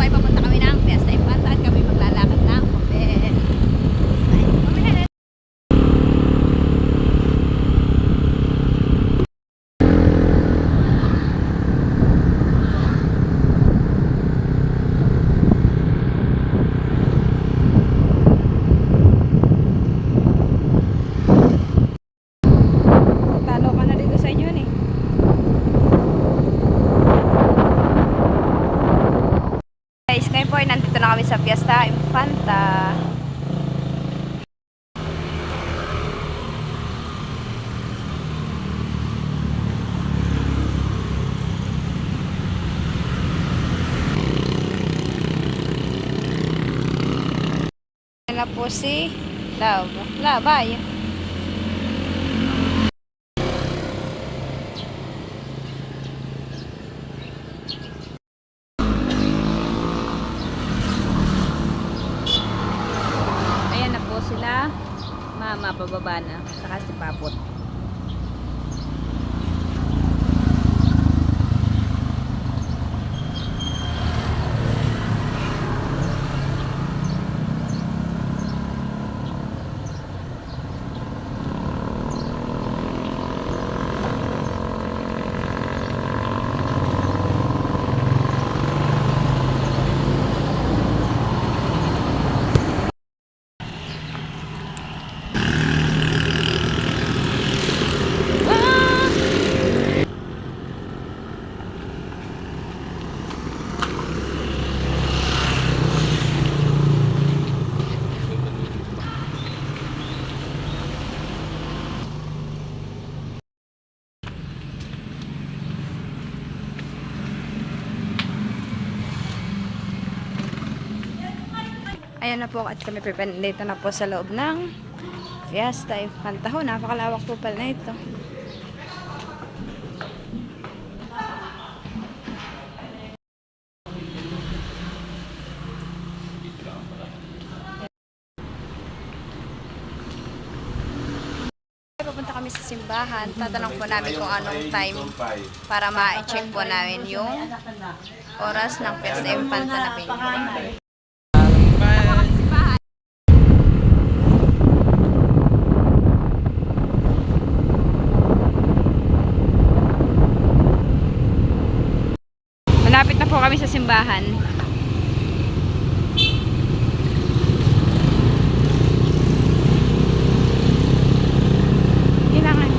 ay papunta kami ng Fiesta Infanta at kami maglalakad ng papel. Talo ka na dito sa inyo eh. Guys, ngayon po ay nandito na kami sa Fiesta Infanta. Yan na po si Love. Labay. Ayan na po sila. Mama, pababa na. Saka si Papot. Ayan na po at kami dito na po sa loob ng Fiesta Infanta. Napakalawak po pala na ito. Pupunta kami sa simbahan. Tatanong po namin kung anong time para ma-check po namin yung oras ng Fiesta Infanta na pinili. Malapit na po kami sa simbahan. Kailangan.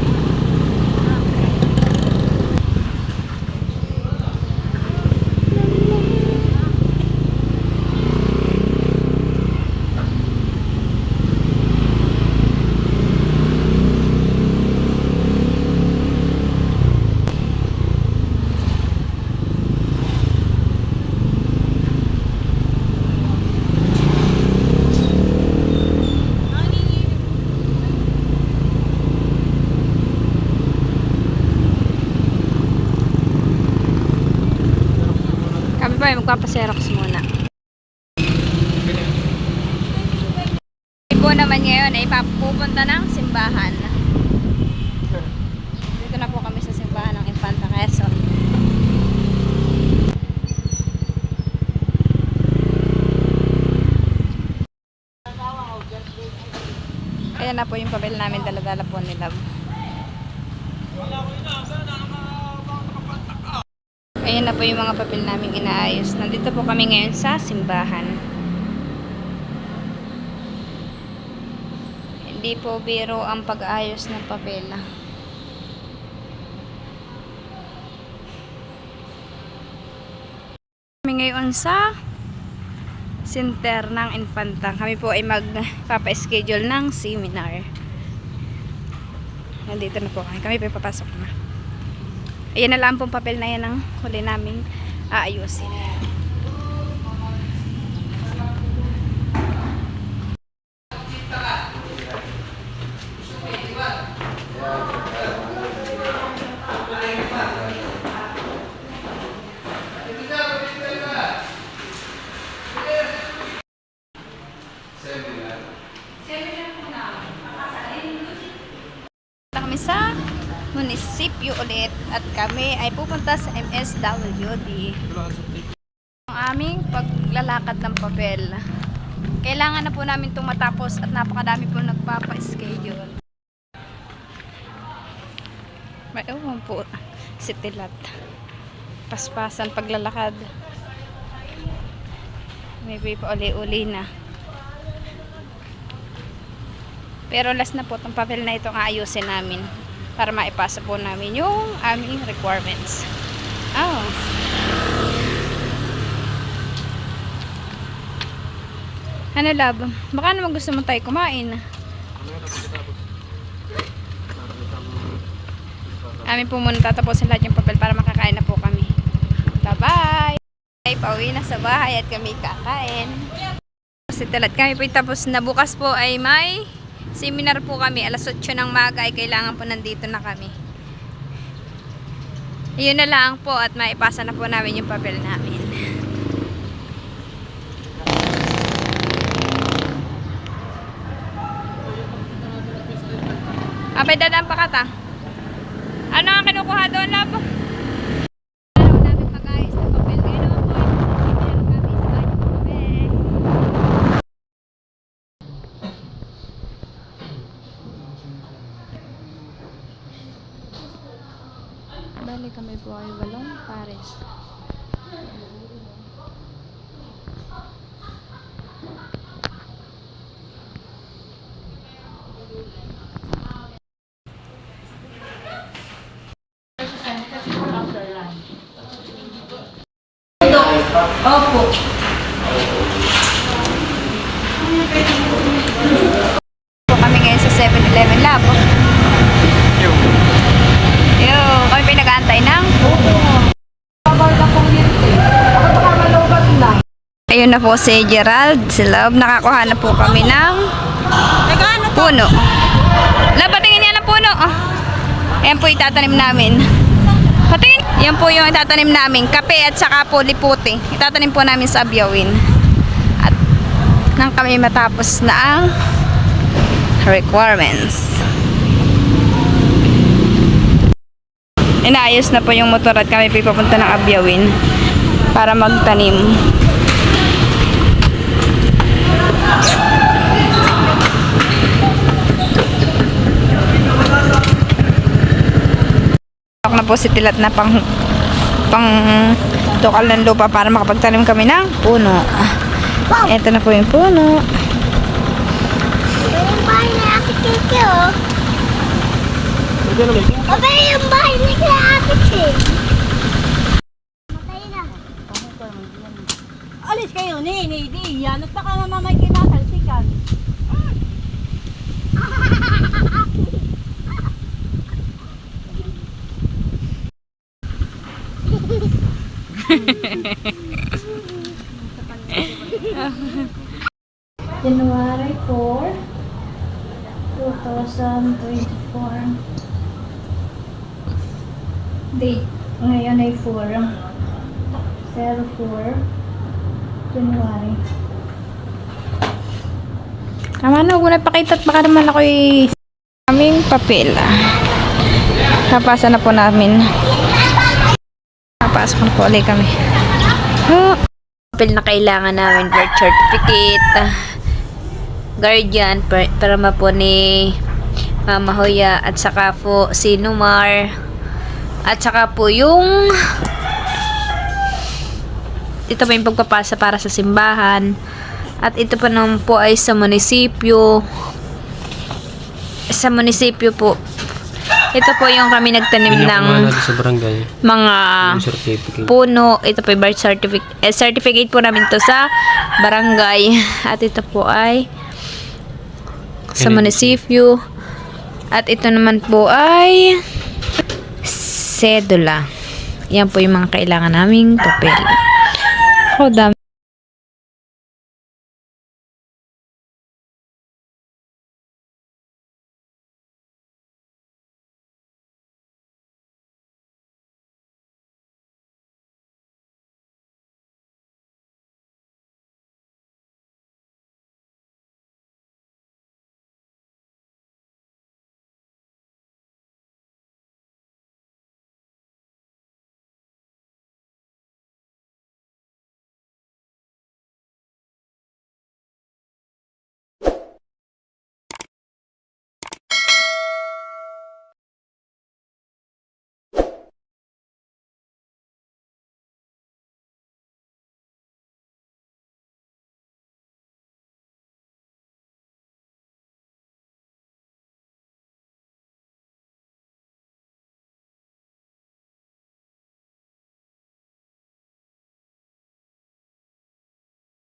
Kami po ay magpapaserox muna. Po naman ngayon ay pupunta ng simbahan. Dito na po kami sa simbahan ng Infanta Quezon. Kaya na po yung papel namin, dala-dala po nila. Ayan na po yung mga papel namin inaayos. Nandito po kami ngayon sa simbahan. Hindi po biro ang pag-aayos ng papel. Kami ngayon sa center ng Infanta. Kami po ay magpapa-schedule ng seminar. Nandito na po kami. Kami po ay papasok na. Ayan na lang pong papel na yan ang huli naming aayusin. Kami sa munisipyo ulit at kami ay pupunta sa MSWD. Ang aming paglalakad ng papel. Kailangan na po namin itong matapos at napakadami po nagpapa-schedule. May ewan po si Tilat. Paspasan paglalakad. May pa uli-uli na. Pero last na po itong papel na itong aayusin namin para maipasa po namin yung aming requirements. Oh. Ano lab? Baka naman gusto mo tayo kumain. Amin po muna tatapusin lahat yung papel para makakain na po kami. Bye-bye! Pauwi na sa bahay at kami kakain. Kasi talat kami po tapos na bukas po ay may seminar po kami. Alas 8 ng maga ay kailangan po nandito na kami. Yun na lang po at maipasa na po namin yung papel namin. Abay, dadaan pa kata. Ano ang kinukuha doon, lab? Ano namin mag-ayos ng papel. Ngayon naman po, seminar kami sa ating papel. Bali kami po ay walong pares. Opo. Po kami ngayon sa 7-Eleven lab. Yo, kami pinag-aantay ng ayun na po si Gerald, si Love. Nakakuha na po kami ng puno. Love, patingin niya ng puno. Ayan po itatanim namin. Patingin. Yan po yung itatanim namin. Kape at saka po liputi. Itatanim po namin sa abyawin. At nang kami matapos na ang requirements. Inaayos na po yung motor at kami pipapunta ng abyawin para magtanim. Na po si Tilat na pang tukal ng lupa para makapagtanim kami ng puno. Ito na po yung puno. Yung bahay ni Ate Kiki, oh. Aba, yung bahay ni Ate Kiki. Matay na. Alis kayo, ni yan. At baka mamamay kinatalsikan. January 4, 2024. Date ngayon ay 4. 04 January. Tama na, huwag mo na pakita at baka naman ako'y aming papel. Napasa na po namin. Napasok na po ulit kami. Papel na kailangan namin, birth certificate, guardian, perma po ni Mama Hoya, at saka po si Numar, at saka po yung ito pa yung pagpapasa para sa simbahan, at ito pa naman po ay sa munisipyo po. Ito po yung kami nagtanim ng sa barangay. mga Certificate. puno. Ito po yung birth certificate. Certificate po namin to sa barangay. At ito po ay sa munisipyo. At ito naman po ay sedula. Yan po yung mga kailangan naming papel. Oh, dami.